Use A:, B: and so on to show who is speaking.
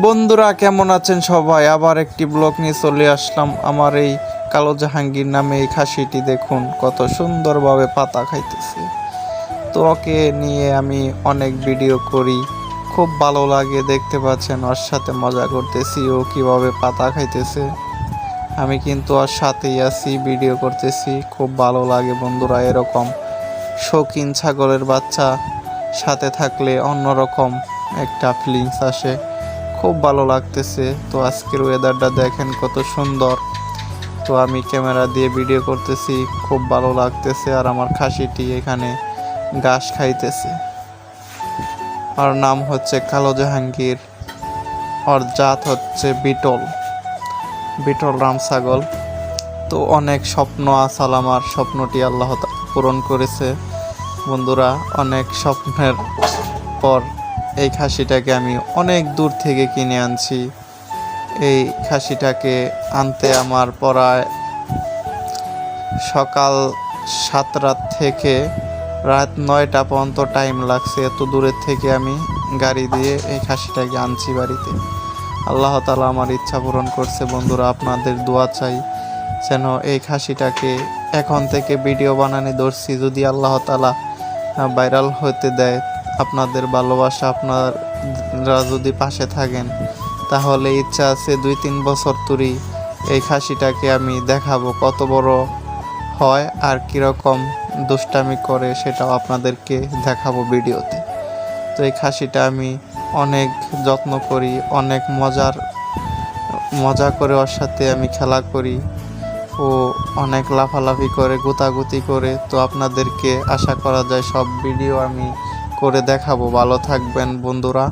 A: বন্ধুরা কেমন আছেন সবাই? আবার একটি ব্লগ নিয়ে চলে আসলাম। আমার এই কালো জাহাঙ্গীর নামে এই খাসিটি দেখুন কত সুন্দরভাবে পাতা খাইতেছে। তো ওকে নিয়ে আমি অনেক ভিডিও করি, খুব ভালো লাগে। দেখতে পাচ্ছেন ওর সাথে মজা করতেছি, ও কিভাবে পাতা খাইতেছে। আমি কিন্তু ওর সাথেই আছি, ভিডিও করতেছি। খুব ভালো লাগে বন্ধুরা, এরকম শৌখিন ছাগলের বাচ্চা সাথে থাকলে অন্যরকম একটা ফিলিংস আসে, খুব ভালো লাগতেছে। তো আজকের ওয়েদারটা দেখেন কত সুন্দর। তো আমি ক্যামেরা দিয়ে ভিডিও করতেছি, খুব ভালো লাগতেছে। আর আমার খাসিটি এখানে ঘাস খাইতেছে। আর নাম হচ্ছে কালো জাহাঙ্গীর, ওর জাত হচ্ছে বিটল বিটল রাম ছাগল। তো অনেক স্বপ্ন আসাল, আমার স্বপ্নটি আল্লাহ তাআলা পূরণ করেছে বন্ধুরা। অনেক স্বপ্নের পর এই খাসিটাকে আমি অনেক দূর থেকে কিনে আনছি। এই খাসিটাকে আনতে আমার প্রায় সকাল 7 রাত থেকে রাত 9টা পর্যন্ত টাইম লাগছে। এত দূরের থেকে আমি গাড়ি দিয়ে এই খাসিটাকে আনছি বাড়িতে। আল্লাহ তাআলা আমার ইচ্ছা পূরণ করছে বন্ধুরা। আপনাদের দোয়া চাই যেন এই খাসিটাকে এখন থেকে ভিডিও বানানি ধরছি, যদি আল্লাহ তাআলা ভাইরাল হতে দেয়। আপনাদের ভালোবাসা, আপনারা যদি পাশে থাকেন, তাহলে ইচ্ছা আছে 2-3 বছর তুরি এই খাসিটাকে আমি দেখাবো কত বড় হয় আর কীরকম দুষ্টামি করে, সেটাও আপনাদেরকে দেখাবো ভিডিওতে। তো এই খাসিটা আমি অনেক যত্ন করি, অনেক মজা করে ওর সাথে আমি খেলা করি। ও অনেক লাফালাফি করে, গুতাগুতি করে। তো আপনাদেরকে আশা করা যায় সব ভিডিও আমি করে দেখাবো। ভালো থাকবেন বন্ধুরা।